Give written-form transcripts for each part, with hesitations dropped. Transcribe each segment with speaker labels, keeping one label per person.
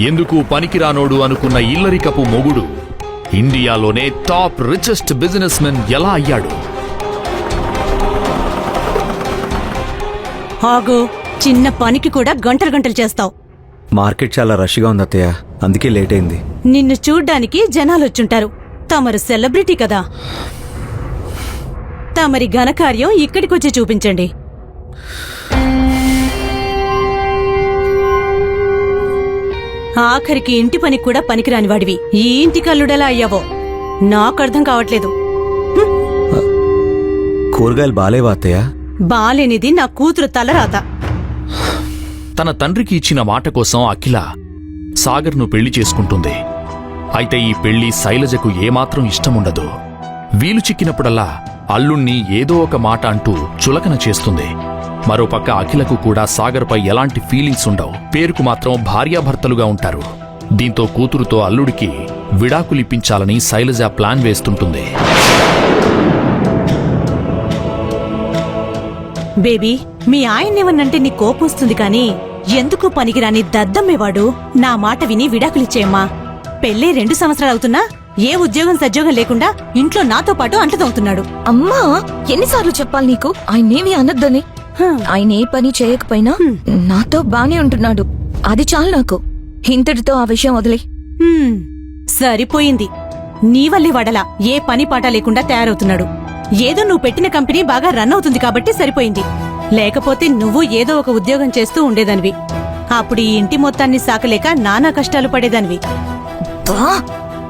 Speaker 1: ఎందుకు పనికిరానోడు అనుకున్న ఇల్లరికపు మొగుడు ఇండియాలోనే టాప్ రిచెస్ట్ బిజినెస్ మెన్ ఎలా అయ్యాడు?
Speaker 2: ఆగు, చిన్న పనికి కూడా గంటలు గంటలు చేస్తావు.
Speaker 3: మార్కెట్ చాలా రష్గా ఉంది అత్తయ్య, అందుకే లేట్ అయింది.
Speaker 2: నిన్ను చూడ్డానికి జనాలొచ్చుంటారు. తమరు సెలబ్రిటీ కదా. తమరి ఘనకార్యం ఇక్కడికొచ్చి చూపించండి. ఆఖరికి ఇంటి పని కూడా పనికిరాని వాడివి ఈ ఇంటి కల్లుడెలా అయ్యావో నాకర్థం కావట్లేదు.
Speaker 3: కూరగాయలు బాలేవా అత్తయ్య?
Speaker 2: బాలేనిది నా కూతురు తలరాత.
Speaker 1: తన తండ్రికి ఇచ్చిన మాట కోసం అఖిల సాగర్ను పెళ్లి చేసుకుంటుంది. అయితే ఈ పెళ్లి శైలజకు ఏమాత్రం ఇష్టముండదు. వీలు చిక్కినప్పుడల్లా అల్లుణ్ణి ఏదో ఒక మాట అంటూ చులకన చేస్తుంది. మరోపక్క అఖిలకు కూడా సాగర్పై ఎలాంటి ఫీలింగ్స్ ఉండవు. పేరుకు మాత్రం భార్యాభర్తలుగా ఉంటారు. దీంతో కూతురుతో అల్లుడికి విడాకులిప్పించాలని శైలజ ప్లాన్ వేస్తుంటుంది.
Speaker 2: బేబీ, మీ ఆయన్నేమన్నంటే నీ కోపం వస్తుంది కానీ ఎందుకు పనికిరాని దద్దమ్మేవాడు నా మాట విని విడాకులిచ్చేయమ్మా. పెళ్ళే 2 సంవత్సరాలవుతున్నా ఏ ఉద్యోగం సద్యోగం లేకుండా ఇంట్లో నాతో పాటు అంట్లతవుతున్నాడు.
Speaker 4: అమ్మా, ఎన్నిసార్లు చెప్పాలి నీకు ఆయనేమి అనొద్దని? ఆయన ఏ పని చేయకపోయినా నాతో బానే ఉంటున్నాడు. అది చాలు నాకు. ఇంతటితో ఆ విషయం వదిలే.
Speaker 2: సరిపోయింది. నీ వల్లే వడలా ఏ పని పాట లేకుండా తయారవుతున్నాడు. ఏదో నువ్వు పెట్టిన కంపెనీ బాగా రన్ అవుతుంది కాబట్టి సరిపోయింది. లేకపోతే నువ్వు ఏదో ఒక ఉద్యోగం చేస్తూ ఉండేదానివి. అప్పుడు ఈ ఇంటి మొత్తాన్ని సాకలేక నానా కష్టాలు పడేదానివి.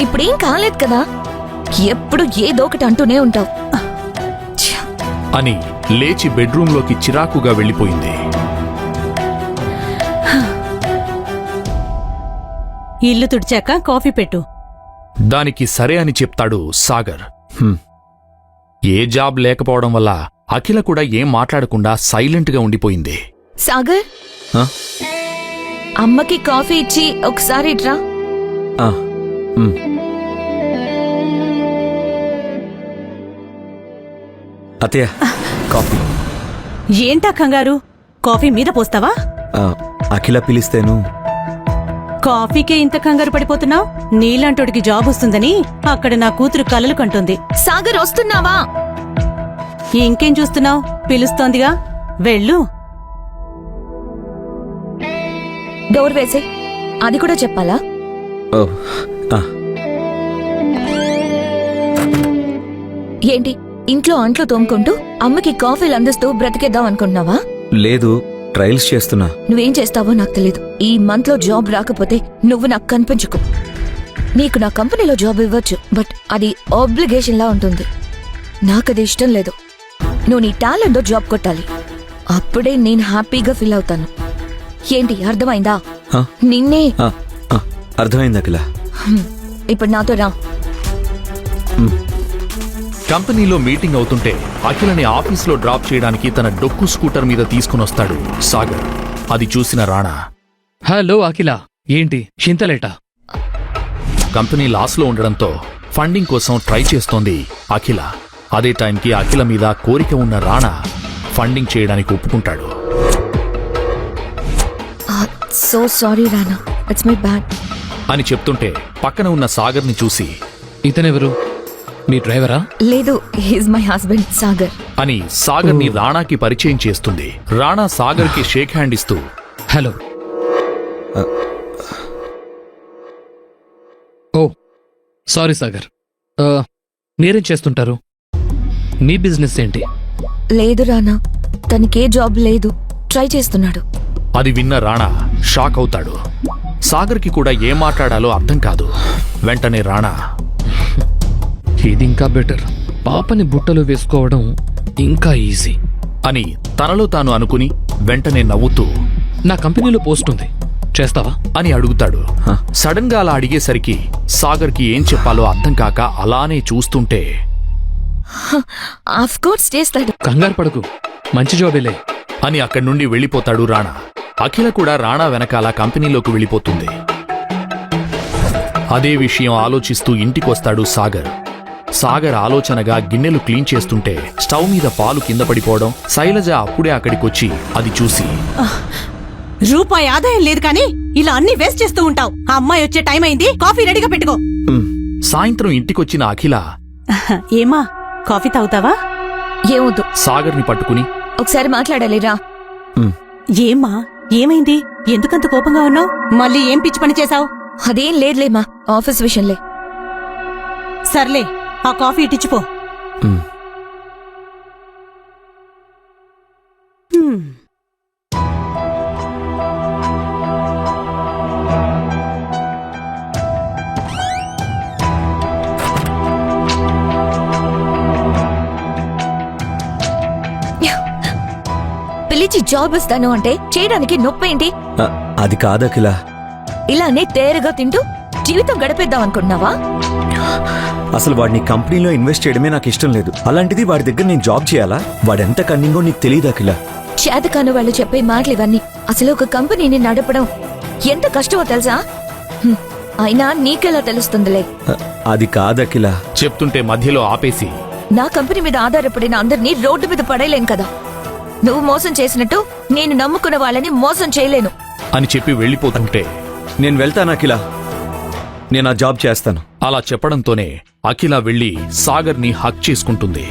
Speaker 4: ఇప్పుడేం కాలేదు కదా, ఎప్పుడు ఏదో ఒకటి అంటూనే ఉంటావు
Speaker 1: అని లేచి బెడ్రూంలోకి చిరాకుగా వెళ్ళిపోయింది.
Speaker 2: ఇల్లు తుడిచాక కాఫీ పెట్టు.
Speaker 1: దానికి సరే అని చెప్తాడు సాగర్. ఏ జాబ్ లేకపోవడం వల్ల అఖిల కూడా ఏం మాట్లాడకుండా సైలెంట్గా ఉండిపోయింది.
Speaker 4: సాగర్, అమ్మకి కాఫీ ఇచ్చి ఒకసారి ఇట్రా.
Speaker 3: అత్తయ్య, కాఫీ.
Speaker 2: ఏంటా కంగారు? కాఫీ మీద పోస్తావా?
Speaker 3: అఖిల పిలిస్తేను.
Speaker 2: కాఫీకే ఇంత కంగారు పడిపోతున్నావు? నీలాంటోడికి జాబ్ వస్తుందని అక్కడ నా కూతురు కలలు కంటుంది.
Speaker 4: సాగర్, వస్తున్నావా?
Speaker 2: ఇంకేం చూస్తున్నావు? పిలుస్తోందిగా, వెళ్ళు.
Speaker 4: డోర్ వేసే. అది కూడా చెప్పాలా? ఏంటి ఇంట్లో అంట్లు తోముకుంటూ అమ్మకి కాఫీలు అందిస్తూ బ్రతికేద్దాం అనుకుంటున్నావా?
Speaker 3: లేదు, ట్రయల్స్ చేస్తున్నా.
Speaker 4: నువ్వేం చేస్తావో నాకు తెలీదు. ఈ మంత్ లో జాబ్ రాకపోతే నువ్వు నాకు కనిపించుకో. నీకు నా కంపెనీలో జాబ్ ఇవ్వచ్చు, బట్ అది ఆబ్లిగేషన్ లా ఉంటుంది. నాకది ఇష్టం లేదు. నువ్వు నీ టాలెంట్ జాబ్ కొట్టాలి. అప్పుడే నేను హ్యాపీగా ఫీల్ అవుతాను. ఏంటి, అర్థమైందా? నిన్నే.
Speaker 3: అర్థమైంది అఖిల.
Speaker 4: ఇప్పుడు నాతో రా.
Speaker 1: కంపెనీలో మీటింగ్ అవుతుంటే అఖిలని ఆఫీసులో డ్రాప్ చేయడానికి తన డొక్కు స్కూటర్ మీద తీసుకునొస్తాడు సాగర్. అది చూసిన రాణా,
Speaker 5: హలో అఖిల, ఏంటి చింతలేట?
Speaker 1: కంపెనీ లాస్లో ఉండడంతో ఫండింగ్ కోసం ట్రై చేస్తోంది అఖిల. అదే టైంకి అఖిల మీద కోరిక ఉన్న రాణా ఫండింగ్ చేయడానికి ఒప్పుకుంటాడు.
Speaker 4: So sorry Rana, it's my bad
Speaker 1: అని చెప్తుంటే పక్కన ఉన్న సాగర్ని చూసి,
Speaker 5: ఇతనెవరు? మీ డ్రైవరా?
Speaker 4: లేదు, హీస్ మై హస్బెండ్ సాగర్
Speaker 1: అని సాగర్ని రాణాకి పరిచయం చేస్తుంది. రాణా సాగర్కి షేక్ హ్యాండ్ ఇస్తూ,
Speaker 5: హలో. ఓ సారీ సాగర్, మీరేం చేస్తుంటారు? మీ బిజినెస్ ఏంటి?
Speaker 4: లేదు రానా, తనకే జాబ్ లేదు, ట్రై చేస్తున్నాడు.
Speaker 1: అది విన్న రాణా షాక్ అవుతాడు. సాగర్కి కూడా ఏం మాట్లాడాలో అర్థం కాదు. వెంటనే రాణా,
Speaker 5: ఇది ఇంకా బెటర్, పాపని బుట్టలో వేసుకోవడం ఇంకా ఈజీ
Speaker 1: అని తనలో తాను అనుకుని వెంటనే నవ్వుతూ,
Speaker 5: నా కంపెనీలో పోస్ట్ ఉంది, చేస్తావా
Speaker 1: అని అడుగుతాడు. సడన్ గా అలా అడిగేసరికి సాగర్కి ఏం చెప్పాలో అర్థం కాక అలానే చూస్తుంటే,
Speaker 4: ఆఫ్ కోర్స్ చేస్తాడు,
Speaker 5: కంగారు పడకు, మంచి జాబేలే
Speaker 1: అని అక్కడి నుండి వెళ్ళిపోతాడు రాణా. అఖిల కూడా రాణా వెనకాల కంపెనీలోకి వెళ్ళిపోతుంది. అదే విషయం ఆలోచిస్తూ ఇంటికొస్తాడు సాగర్. సాగర్ ఆలోచనగా గిన్నెలు క్లీన్ చేస్తుంటే స్టవ్ మీద పాలు కింద పడిపోవడం, శైలజ అప్పుడే అక్కడికొచ్చి అది చూసి,
Speaker 2: రూపాయి ఆదాయం లేదు కానీ ఇలా అన్ని వేస్ట్ చేస్తూ ఉంటావు. ఆ అమ్మాయి వచ్చే టైం అయింది, కాఫీ రెడీగా పెట్టుకో.
Speaker 1: సాయంత్రం ఇంటికొచ్చిన అఖిల
Speaker 2: ఏమా కాఫీ తాగుతావా?
Speaker 4: ఏమొద్దు,
Speaker 1: సాగర్ని పట్టుకుని
Speaker 4: ఒకసారి మాట్లాడాలి రా.
Speaker 2: ఏమ్మా ఏమైంది? ఎందుకంత కోపంగా ఉన్నావు? మళ్ళీ ఏం పిచ్చి పని చేశావు?
Speaker 4: అదేం లేదులేమా, ఆఫీస్ విషయంలే.
Speaker 2: సర్లే, ఆ కాఫీ ఇటిచ్చిపో.
Speaker 4: పిలిచి జాబ్ ఇస్తాను అంటే చేయడానికి నొప్పేంటి?
Speaker 3: అది కాదు అఖిల.
Speaker 4: ఇలానే తేరగా తింటూ జీవితం గడిపేద్దాం అనుకుంటున్నావా?
Speaker 3: అసలు వాడిని కంపెనీలో ఇన్వెస్ట్ చేయడమే నాకు ఇష్టం లేదు. అలాంటిది వాడి దగ్గర నేను జాబ్ చేయాలా? వాడెంత కన్నింగో నీకు తెలియదు అఖిల.
Speaker 4: చేతకాని వాళ్ళు చెప్పే మాటలు ఇవన్నీ. అసలు ఒక కంపెనీని నడపడం ఎంత కష్టమో తెలుసా? అయినా నీకెలా తెలుస్తుందిలే.
Speaker 3: అది కాదు అఖిల.
Speaker 1: చెప్తుంటే మధ్యలో ఆపేసి,
Speaker 4: నా కంపెనీ మీద ఆధారపడిన అందరినీ రోడ్డు మీద పడేయలేం కదా. నువ్వు మోసం చేసినట్టు నేను నమ్ముకున్న వాళ్ళని మోసం చేయలేను
Speaker 1: అని చెప్పి వెళ్ళిపోతుంటే,
Speaker 3: నేను వెళ్తాను అఖిల, నేను ఆ జాబ్ చేస్తాను.
Speaker 1: అలా చెప్పడంతోనే అఖిల వెళ్లి సాగర్ని హక్ చేసుకుంటుంది.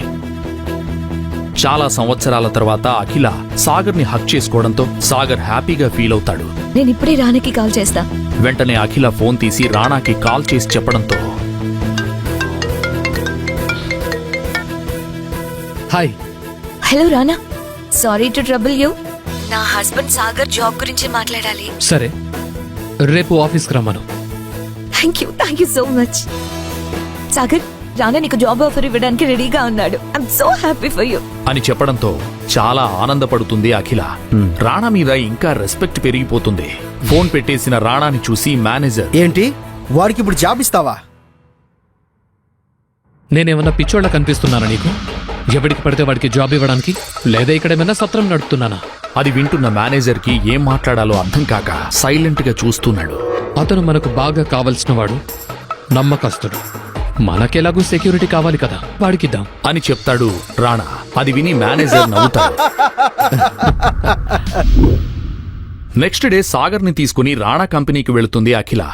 Speaker 1: చాలా సంవత్సరాల తర్వాత అఖిల సాగర్ని హక్ చేసుకోవడంతో సాగర్ హ్యాపీగా ఫీల్ అవుతాడు.
Speaker 4: నేను ఇప్పుడే రాణికి కాల్ చేస్తా.
Speaker 1: వెంటనే అఖిల ఫోన్ తీసి రాణాకి కాల్ చేసి చెప్పడంతో,
Speaker 5: hi.
Speaker 4: Hello Rana, sorry to trouble you. నా హస్బెండ్ సాగర్ జాబ్ గురించి మాట్లాడాలి.
Speaker 5: సరే, రేపు ఆఫీస్కి రమ్మను.
Speaker 4: Thank you so much. Sagar, రానా నీకు జాబ్ ఆఫర్ ఇవ్వడానికి రెడీగా ఉన్నాడు. I'm so happy for you
Speaker 1: అని చెప్పడంతో చాలా ఆనందపడుతుంది అఖిల. రాణా మీద ఇంకా రెస్పెక్ట్ పెరిగిపోతుంది. ఫోన్ పెట్టేసిన రాణాని చూసి మేనేజర్,
Speaker 6: ఏంటి వాడికి ఇప్పుడు జాబ్ ఇస్తావా?
Speaker 5: నేనేమన్నా పిచ్చోళ్ళ కనిపిస్తున్నానా నీకు? ఎవడికి పడితే వాడికి జాబ్ ఇవ్వడానికి? లేదా ఇక్కడేమైనా సత్రం నడుపుతున్నానా?
Speaker 1: అది వింటున్న మేనేజర్కి ఏం మాట్లాడాలో అర్థం కాక సైలెంట్ గా చూస్తున్నాడు.
Speaker 5: అతను మనకు బాగా కావలసిన వాడు, నమ్మకస్తుడు. మనకెలాగూ సెక్యూరిటీ కావాలి కదా, వాడికిద్దాం
Speaker 1: అని చెప్తాడు రాణా. అది విని మేనేజర్ నవ్వుతాడు. నెక్స్ట్ డే సాగర్ని తీసుకుని రాణా కంపెనీకి వెళుతుంది అఖిల.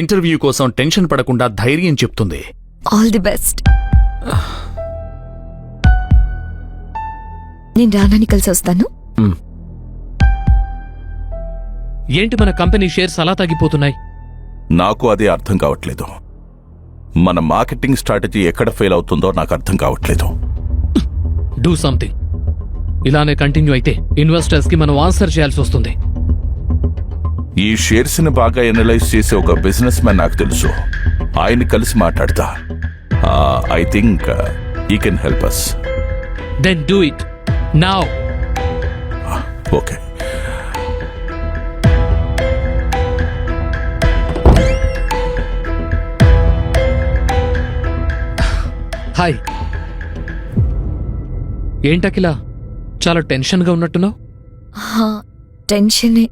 Speaker 1: ఇంటర్వ్యూ కోసం టెన్షన్ పడకుండా ధైర్యం చెప్తుంది.
Speaker 4: All the best. నేను రానాని కలిసి వస్తాను.
Speaker 5: ఏంటి మన కంపెనీ షేర్స్ అలా తగ్గిపోతున్నాయి?
Speaker 7: నాకు అదే అర్థం కావట్లేదు. మన మార్కెటింగ్ స్ట్రాటజీ ఎక్కడ ఫెయిల్ అవుతుందో నాకు అర్థం కావట్లేదు.
Speaker 5: Do something. ఇలానే కంటిన్యూ అయితే ఇన్వెస్టర్స్ కి మనం ఆన్సర్ చేయాల్సి వస్తుంది.
Speaker 7: ఈ షేర్స్ ని బాగా ఎనలైజ్ చేసే ఒక బిజినెస్ మ్యాన్ నాకు తెలుసు. ఆయన కలిసి మాట్లాడతా. I think he can help us.
Speaker 5: Then do it now.
Speaker 7: Okay.
Speaker 5: Hi. ఏంటకిలా చాలా టెన్షన్గా ఉన్నట్టున్నావు?
Speaker 4: టెన్షనే.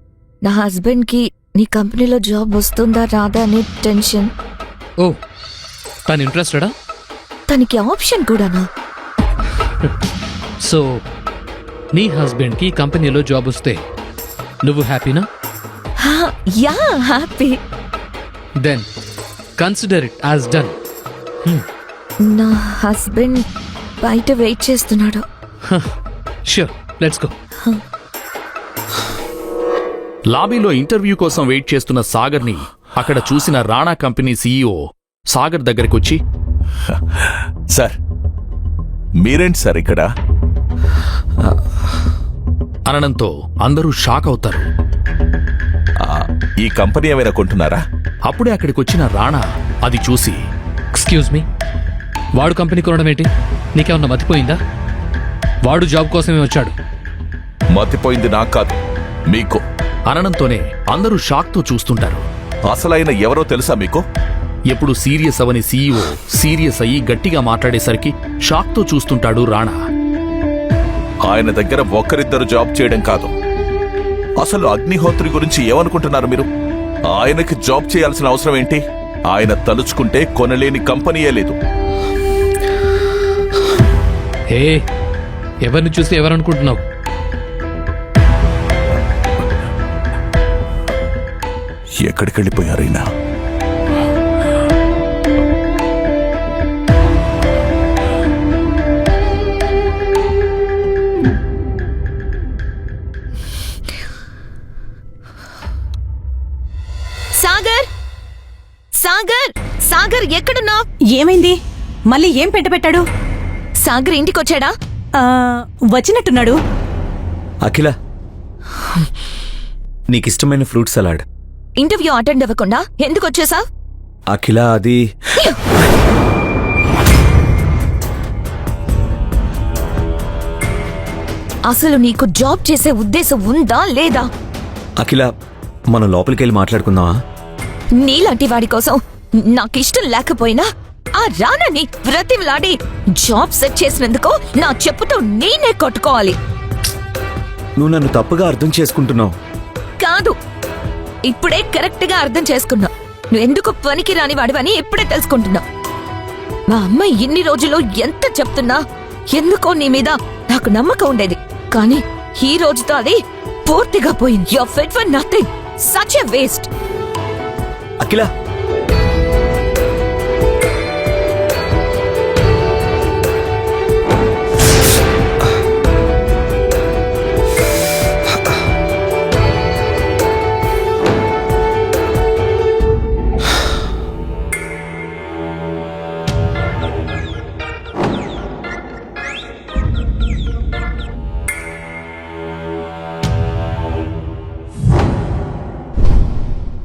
Speaker 4: నా హస్బెండ్ కి నీ కంపెనీలో జాబ్ వస్తుందా రాదా అనే టెన్షన్.
Speaker 5: ఓ, తను ఇంట్రెస్టెడా?
Speaker 4: తనకి ఆప్షన్ కూడానా?
Speaker 5: సో నీ హస్బెండ్కి కంపెనీలో జాబ్ వస్తే నువ్వు హ్యాపీనా?
Speaker 4: Yeah, happy.
Speaker 5: Then consider it as done.
Speaker 4: నా హస్బెండ్ బయట వెయిట్ చేస్తున్నాడు.
Speaker 1: Sure, let's go. లాబీలో ఇంటర్వ్యూ కోసం వెయిట్ చేస్తున్న సాగర్ని అక్కడ చూసిన రాణా కంపెనీ సీఈఓ సాగర్ దగ్గరికొచ్చి,
Speaker 7: సార్ మీరేంటి సార్ ఇక్కడ?
Speaker 1: అనడంతో అందరూ షాక్ అవుతారు.
Speaker 7: ఈ కంపెనీ ఏమైనా కొంటున్నారా?
Speaker 1: అప్పుడే అక్కడికొచ్చిన రాణా అది చూసి,
Speaker 5: ఎక్స్క్యూజ్ మీ, వాడు కంపెనీ కొనడం ఏంటి? నీకేమన్నా మతిపోయిందా? వాడు జాబ్ కోసమే వచ్చాడు.
Speaker 7: మతిపోయింది నాకు కాదు, మీకు.
Speaker 1: అనడంతోనే అందరూ షాక్తో చూస్తుంటారు.
Speaker 7: అసలైన ఎవరో తెలుసా మీకు?
Speaker 1: ఎప్పుడు సీరియస్ అవని సీఈఓ సీరియస్ అయ్యి గట్టిగా మాట్లాడేసరికి షాక్తో చూస్తుంటాడు రాణా.
Speaker 7: ఆయన దగ్గర ఒక్కరిద్దరు జాబ్ చేయడం కాదు, అసలు అగ్నిహోత్రి గురించి ఏమనుకుంటున్నారు మీరు? ఆయనకి జాబ్ చేయాల్సిన అవసరం ఏంటి? ఆయన తలుచుకుంటే కొనలేని కంపెనీయే లేదు.
Speaker 5: హే, ఎవరిని చూసి ఎవరనుకుంటున్నావు?
Speaker 7: ఎక్కడికి వెళ్ళిపోయారైనా?
Speaker 4: సాగర్ సాగర్ సాగర్ ఎక్కడున్నావ్?
Speaker 2: ఏమైంది? మళ్ళీ ఏం పెట్టాడు?
Speaker 4: సాగర్ ఇంటికొచ్చాడా?
Speaker 2: వచ్చినట్టున్నాడు.
Speaker 3: అఖిల, నీకిష్టమైన ఫ్రూట్ సలాడ్.
Speaker 4: ఇంటర్వ్యూ అటెండ్ అవ్వకుండా ఎందుకు వచ్చేసావ్?
Speaker 3: అఖిల, అది
Speaker 4: అసలు నీకు జాబ్ చేసే ఉద్దేశం ఉందా లేదా?
Speaker 3: అఖిల, మనం లోపలికెళ్ళి మాట్లాడుకుందామా?
Speaker 4: నీలాంటి వాడి కోసం నాకిష్టం లేకపోయినా ఆ రానని వ్రతిలాడి జాబ్ సెట్ చేసినందుకు నా చెప్పుతో నేనే కొట్టుకోవాలి.
Speaker 3: నువ్వు నన్ను తప్పుగా అర్థం చేసుకుంటున్నావు.
Speaker 4: కాదు, ఇప్పుడే కరెక్ట్ గా అర్థం చేసుకున్నా. నువ్వెందుకు పనికి రాని వాడివని ఇప్పుడే తెలుసుకుంటున్నా. మా అమ్మ ఇన్ని రోజులు ఎంత చెప్తున్నా ఎందుకో నీ మీద నాకు నమ్మకం ఉండేది. కానీ ఈ రోజుతో అది పూర్తిగా పోయింది. You're fit for nothing, such a waste.
Speaker 3: Akhila,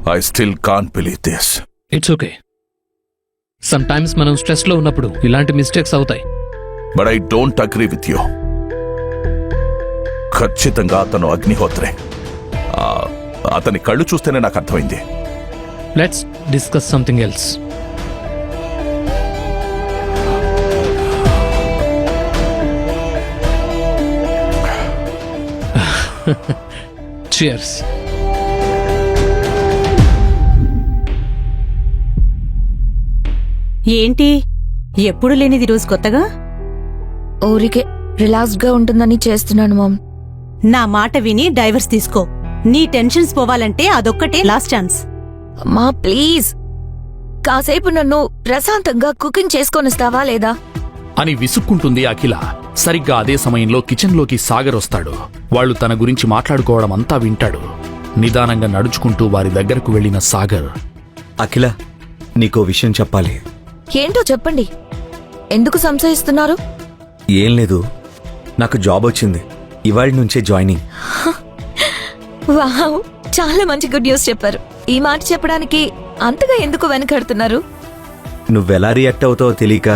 Speaker 7: I still can't believe this.
Speaker 5: It's okay. Sometimes మనం స్ట్రెస్ లో ఉన్నప్పుడు ఇలాంటి మిస్టేక్స్ అవుతాయి.
Speaker 7: But I don't agree with you. ఖచ్చితంగా అతను అగ్నిహోత్రే. అతని కళ్ళు చూస్తేనే నాకు అర్థమైంది.
Speaker 5: Let's discuss something else. Cheers.
Speaker 2: ఏంటి ఎప్పుడు లేనిది రోజు కొత్తగా?
Speaker 4: ఊరికే రిలాక్స్డ్ గా ఉంటుందని చేస్తున్నాను మామ్.
Speaker 2: నా మాట విని డైవర్స్ తీసుకో. నీ టెన్షన్స్ పోవాలంటే అదొక్కటే లాస్ట్ ఛాన్స్.
Speaker 4: మా ప్లీజ్ కాసేపు నన్ను ప్రశాంతంగా కుకింగ్ చేసుకొనిస్తావా లేదా?
Speaker 1: అని విసుక్కుంటుంది అఖిల. సరిగ్గా అదే సమయంలో కిచెన్లోకి సాగర్ వస్తాడు. వాళ్ళు తన గురించి మాట్లాడుకోవడం అంతా వింటాడు. నిదానంగా నడుచుకుంటూ వారి దగ్గరకు వెళ్లిన సాగర్,
Speaker 3: అఖిల, నీకో విషయం చెప్పాలి.
Speaker 4: ఏంటో చెప్పండి. ఎందుకు సంశయిస్తున్నారు?
Speaker 3: ఏం లేదు, నాకు జాబ్ వచ్చింది. ఇవాళ నుంచే జాయినింగ్.
Speaker 4: వావ్, చాలా మంచి గుడ్ న్యూస్ చెప్పారు. ఈ మాట చెప్పడానికి అంతగా ఎందుకు వెనకడుతున్నారు?
Speaker 3: నువ్వెలా రియాక్ట్ అవుతావో తెలియక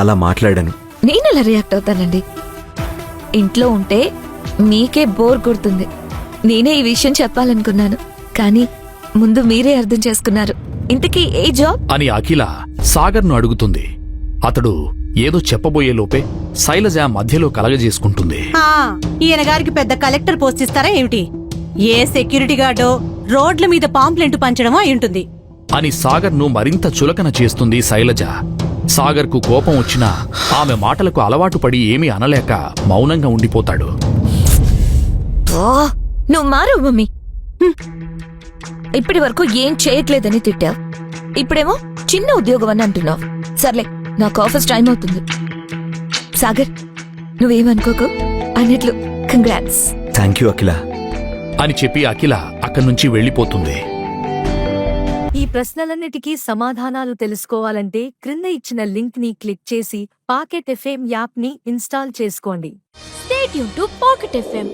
Speaker 3: అలా మాట్లాడాను.
Speaker 4: నేనెలా రియాక్ట్ అవుతానండి? ఇంట్లో ఉంటే మీకే బోర్ కొడుతుంది. నేనే ఈ విషయం చెప్పాలనుకున్నాను, కానీ ముందు మీరే అర్థం చేసుకున్నారు. ఇంతకీ ఏ జాబ్
Speaker 1: అని అఖిల సాగర్ను అడుగుతుంది. అతడు ఏదో చెప్పబోయే లోపే శైలజ మధ్యలో కలగజేసుకుంటుంది.
Speaker 2: ఈయన గారికి పెద్ద కలెక్టర్ పోస్ట్ ఇస్తారా ఏమిటి? ఏ సెక్యూరిటీ గార్డో రోడ్ల మీద పాంప్లెంట్ పంచడమో అయ్యుంటుంది
Speaker 1: అని సాగర్ను మరింత చులకన చేస్తుంది శైలజ. సాగర్కు కోపం వచ్చినా ఆమె మాటలకు అలవాటు పడి ఏమీ అనలేక మౌనంగా ఉండిపోతాడు.
Speaker 4: నువ్వు మారు మమ్మీ. ఇప్పటి వరకు ఏం చేయట్లేదని తిట్టావు, ఇప్పుడేమో చిన్న ఉద్యోగం అని అంటున్నావు. సర్లే, నాకు ఆఫీస్ టైం అవుతుంది. సాగర్, నువ్వేమనుకోకు. అన్నట్లు కంగ్రాట్స్.
Speaker 3: థ్యాంక్ యూ అఖిల
Speaker 1: అని చెప్పి అఖిల అక్కడి నుంచి వెళ్లిపోతుంది.
Speaker 8: ఈ ప్రశ్నలన్నిటికీ సమాధానాలు తెలుసుకోవాలంటే క్రింద ఇచ్చిన లింక్ ని క్లిక్ చేసి పాకెట్ ఎఫ్ఎం యాప్ ని ఇన్స్టాల్ చేసుకోండి.
Speaker 9: Stay tuned to Pocket FM.